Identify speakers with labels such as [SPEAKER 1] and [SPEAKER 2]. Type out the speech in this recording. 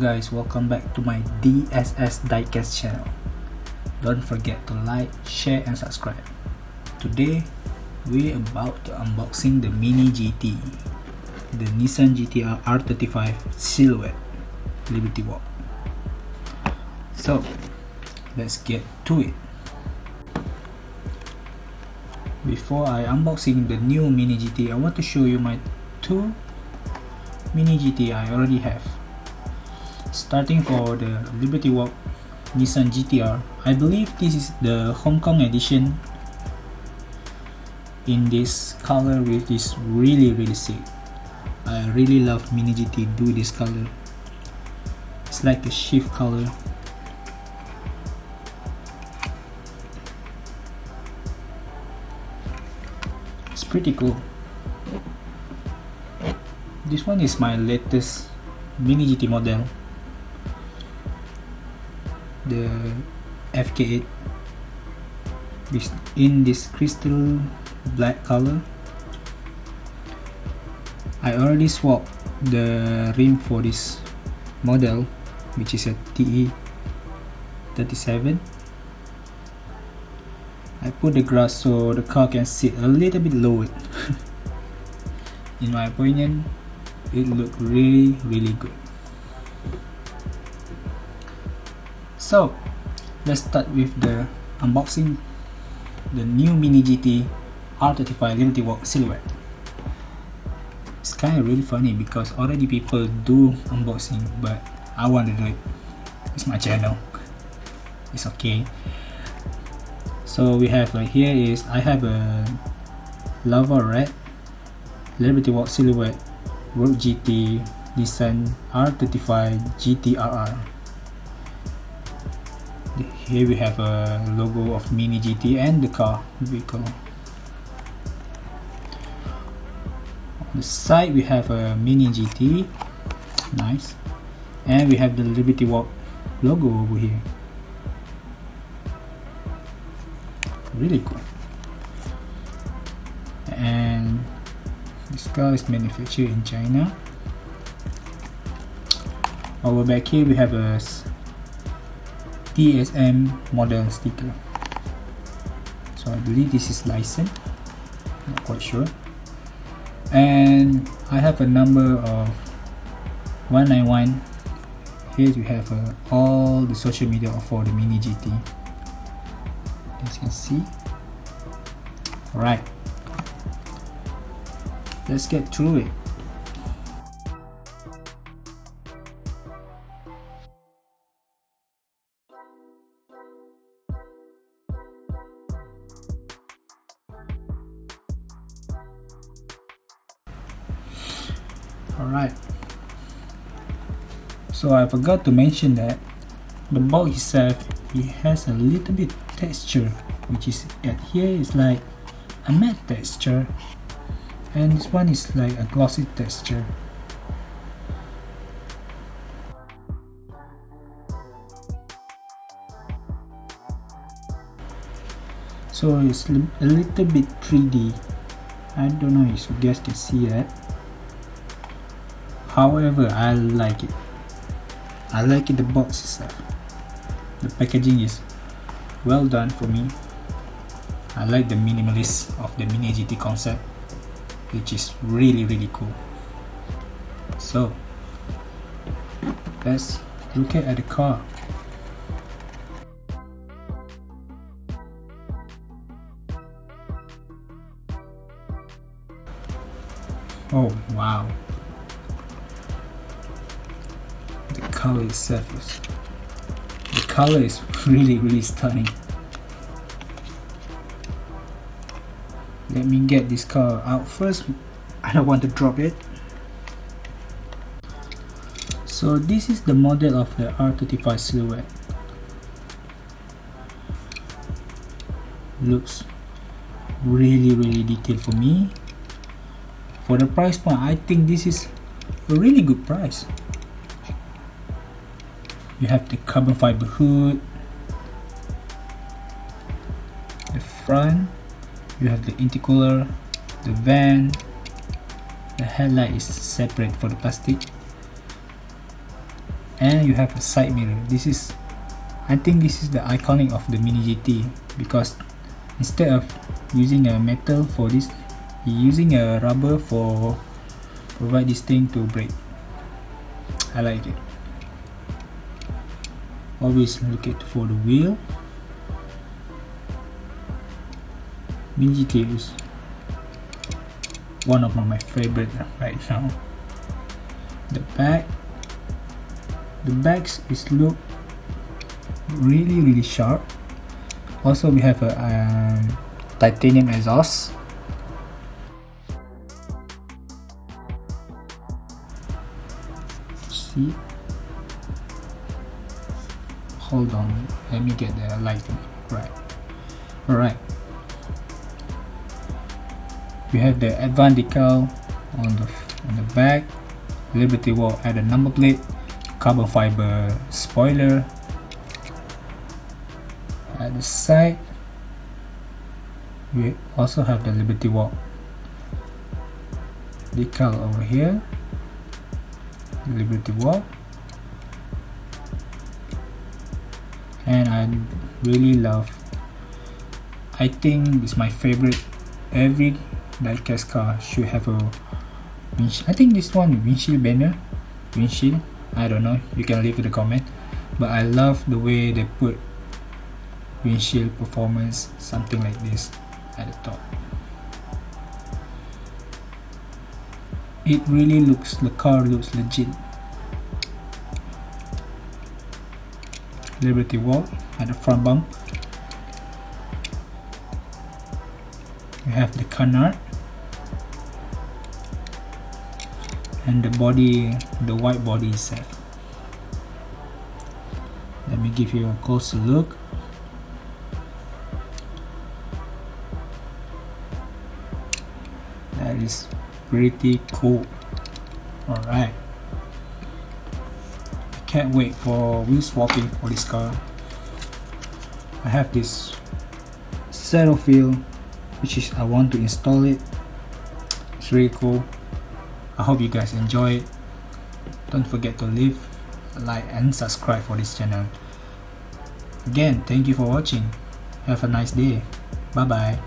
[SPEAKER 1] guys, welcome back to my DSS Diecast channel. Don't forget to like, share and subscribe. Today we're about to unboxing the Mini GT, the Nissan GT-R R35 Silhouette Liberty Walk. So let's get to it. Before I unboxing the new Mini GT, I want to show you my two Mini GT I already have. Starting for the Liberty Walk Nissan GT-R, I believe this is the Hong Kong edition in this color, which is really sick. I really love Mini GT do this color. It's like a shift color. It's pretty cool. This one is my latest Mini GT model, the FK8, in this crystal black color. I already swapped the rim for this model, which is a TE37. I put the grass so the car can sit a little bit lower. In my opinion, it looked really good. So let's start with the unboxing the new Mini GT R35 Liberty Walk Silhouette. It's kind of really funny because already people do unboxing, but I want to do it. It's my channel. It's okay. So we have like here is I have a lava red Liberty Walk Silhouette Road GT Nissan R35 GT-RR. Here we have a logo of Mini GT and the car vehicle. On the side we have a Mini GT, nice, and we have the Liberty Walk logo over here. Really cool. And this car is manufactured in China. Over back here we have a TSM model sticker. So I believe this is licensed, not quite sure. And I have a number of 191. Here we have all the social media for the Mini GT, as you can see. Alright, let's get through it. Alright, so I forgot to mention that the box itself, it has a little bit texture, which is at here is like a matte texture, and this one is like a glossy texture. So it's a little bit 3D. I don't know if you guys can see that. However, I like it. I like it, the box itself. The packaging is well done for me. I like the minimalist of the Mini GT concept, which is really cool. So let's look at the car. Oh wow, the color itself is, the color is really stunning. Let me get this car out first. I don't want to drop it. So this is the model of the R35 Silhouette. Looks really detailed for me. For the price point, I think this is a really good price. You have the carbon fiber hood, the front, you have the intercooler, the vent, the headlight is separate for the plastic, and you have a side mirror. I think this is the iconic of the Mini GT, because instead of using a metal for this, you're using a rubber for provide this thing to brake. I like it. Always look at for the wheel. Mini GT is one of my favorite right now. The backs is look really sharp. Also we have a titanium exhaust. See, hold on, let me get the lighting right. Alright, we have the advanced decal on the back, Liberty Walk at the number plate, carbon fiber spoiler. At the side, we also have the Liberty Walk decal over here, Liberty Walk, and I really love, I think it's my favorite. Every diecast car should have a windshield. I think this one windshield banner, I don't know, you can leave in the comment, but I love the way they put windshield performance, something like this at the top. It really looks, the car looks legit. Liberty Walk at the front bump. We have the canard and the body, the white body itself. Let me give you a closer look. That is pretty cool. Alright, I can't wait for wheel swapping for this car. I have this saddle wheel, which is I want to install it. It's really cool. I hope you guys enjoy it. Don't forget to leave a like and subscribe for this channel. Again, thank you for watching. Have a nice day. Bye bye.